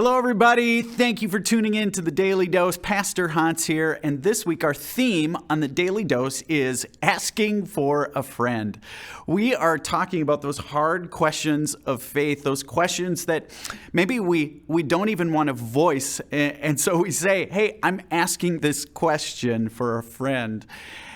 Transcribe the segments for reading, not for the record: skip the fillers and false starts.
Hello, everybody. Thank you for tuning in to the Daily Dose. Pastor Hans here, and this week our theme on the Daily Dose is asking for a friend. We are talking about those hard questions of faith, those questions that maybe we don't even want to voice, and so we say, hey, I'm asking this question for a friend.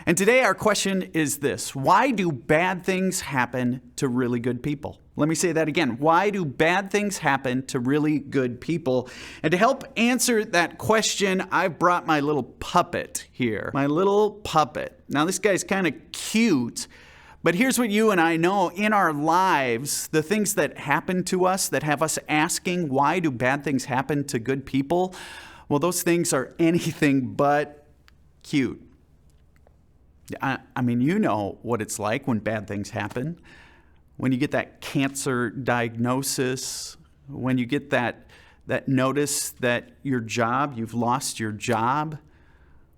And today our question is this: why do bad things happen to really good people? Let me say that again. Why do bad things happen to really good people? And to help answer that question, I've brought my little puppet here. My little puppet. Now, this guy's kind of cute, but here's what you and I know. In our lives, the things that happen to us that have us asking, why do bad things happen to good people? Well, those things are anything but cute. I mean, you know what it's like when bad things happen. When you get that cancer diagnosis, when you get that notice that you've lost your job,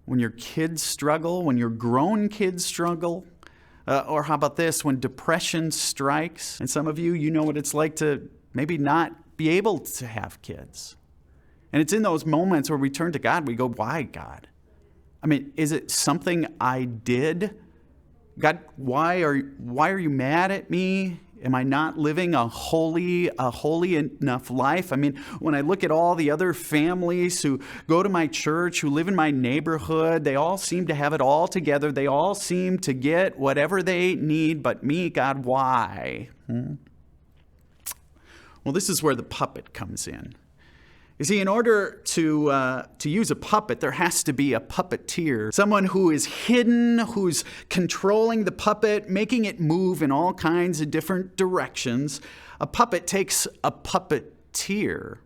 when your kids struggle, when your grown kids struggle, or how about this, when depression strikes, and some of you know what it's like to maybe not be able to have kids. And it's in those moments where we turn to God, we go, why, God? I mean, is it something I did? God, why are you mad at me? Am I not living a holy enough life? I mean, when I look at all the other families who go to my church, who live in my neighborhood, they all seem to have it all together. They all seem to get whatever they need, but me, God, why? Well, this is where the puppet comes in. You see, in order to use a puppet, there has to be a puppeteer, someone who is hidden, who's controlling the puppet, making it move in all kinds of different directions. A puppet takes a puppeteer.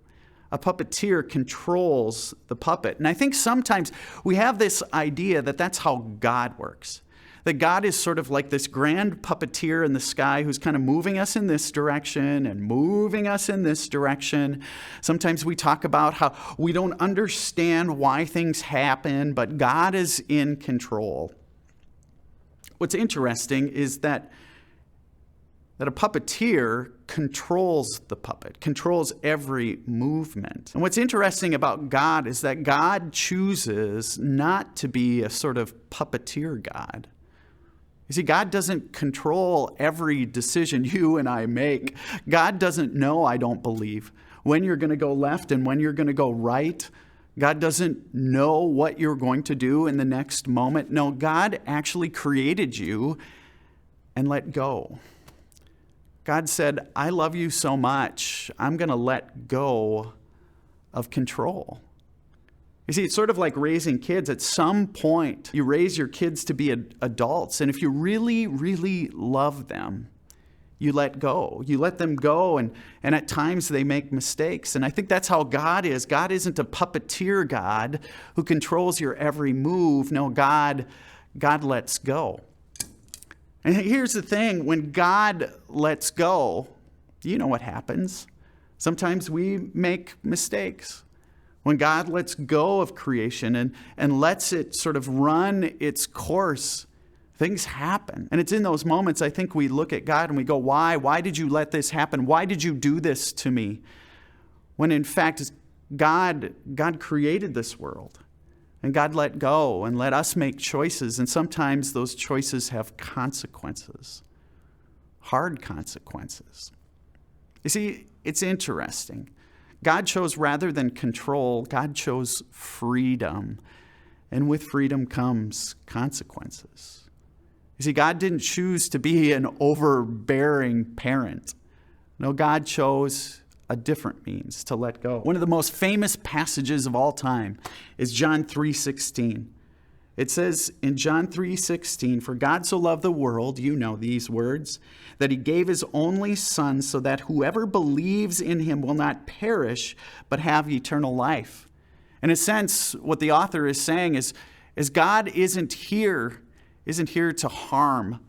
A puppeteer controls the puppet. And I think sometimes we have this idea that that's how God works. That God is sort of like this grand puppeteer in the sky who's kind of moving us in this direction and moving us in this direction. Sometimes we talk about how we don't understand why things happen, but God is in control. What's interesting is that a puppeteer controls the puppet, controls every movement. And what's interesting about God is that God chooses not to be a sort of puppeteer God. You see, God doesn't control every decision you and I make. God doesn't know, I don't believe, when you're going to go left and when you're going to go right. God doesn't know what you're going to do in the next moment. No, God actually created you and let go. God said, I love you so much, I'm going to let go of control. You see, it's sort of like raising kids. At some point, you raise your kids to be adults. And if you really, really love them, you let go. You let them go, and at times they make mistakes. And I think that's how God is. God isn't a puppeteer God who controls your every move. No, God lets go. And here's the thing. When God lets go, you know what happens. Sometimes we make mistakes. When God lets go of creation and lets it sort of run its course, things happen. And it's in those moments, I think, we look at God and we go, why? Why did you let this happen? Why did you do this to me? When in fact, God created this world. And God let go and let us make choices. And sometimes those choices have consequences, hard consequences. You see, it's interesting. God chose, rather than control, God chose freedom. And with freedom comes consequences. You see, God didn't choose to be an overbearing parent. No, God chose a different means to let go. One of the most famous passages of all time is John 3:16. It says in John 3:16, "For God so loved the world," you know these words, "that he gave his only Son, so that whoever believes in him will not perish, but have eternal life." In a sense, what the author is saying is God isn't here to harm,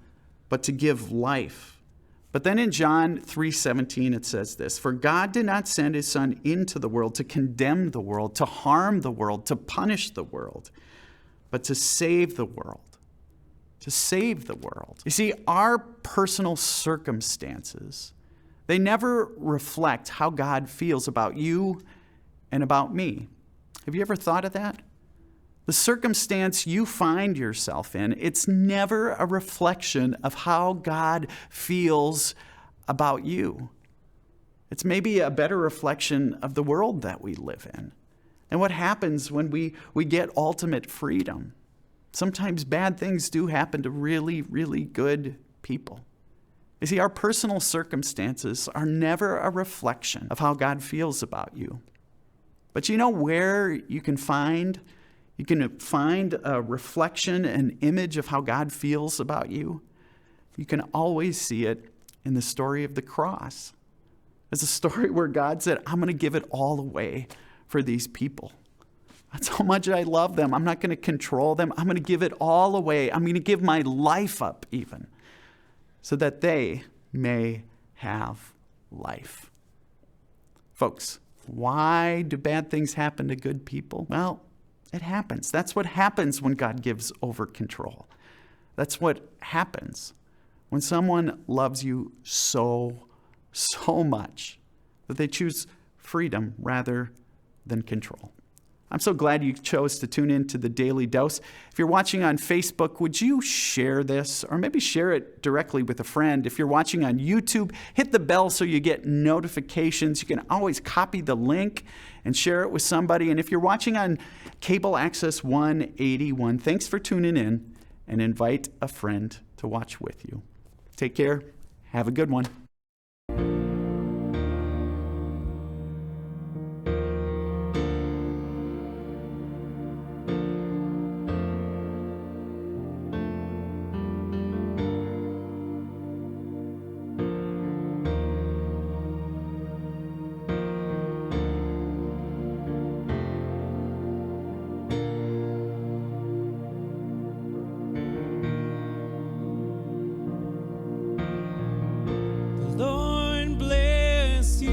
but to give life. But then in John 3:17, it says this: "For God did not send his Son into the world to condemn the world, to harm the world, to punish the world, but to save the world." To save the world. You see, our personal circumstances, they never reflect how God feels about you and about me. Have you ever thought of that? The circumstance you find yourself in, it's never a reflection of how God feels about you. It's maybe a better reflection of the world that we live in. And what happens when we get ultimate freedom? Sometimes bad things do happen to really, really good people. You see, our personal circumstances are never a reflection of how God feels about you. But you know where you can find a reflection, an image of how God feels about you? You can always see it in the story of the cross. It's a story where God said, I'm going to give it all away for these people. That's how much I love them. I'm not going to control them. I'm going to give it all away. I'm going to give my life up even so that they may have life. Folks, why do bad things happen to good people? Well, it happens. That's what happens when God gives over control. That's what happens when someone loves you so much that they choose freedom rather than control. I'm so glad you chose to tune in to the Daily Dose. If you're watching on Facebook, would you share this? Or maybe share it directly with a friend. If you're watching on YouTube, hit the bell so you get notifications. You can always copy the link and share it with somebody. And if you're watching on Cable Access 181, thanks for tuning in, and invite a friend to watch with you. Take care. Have a good one. Lord bless you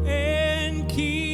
and keep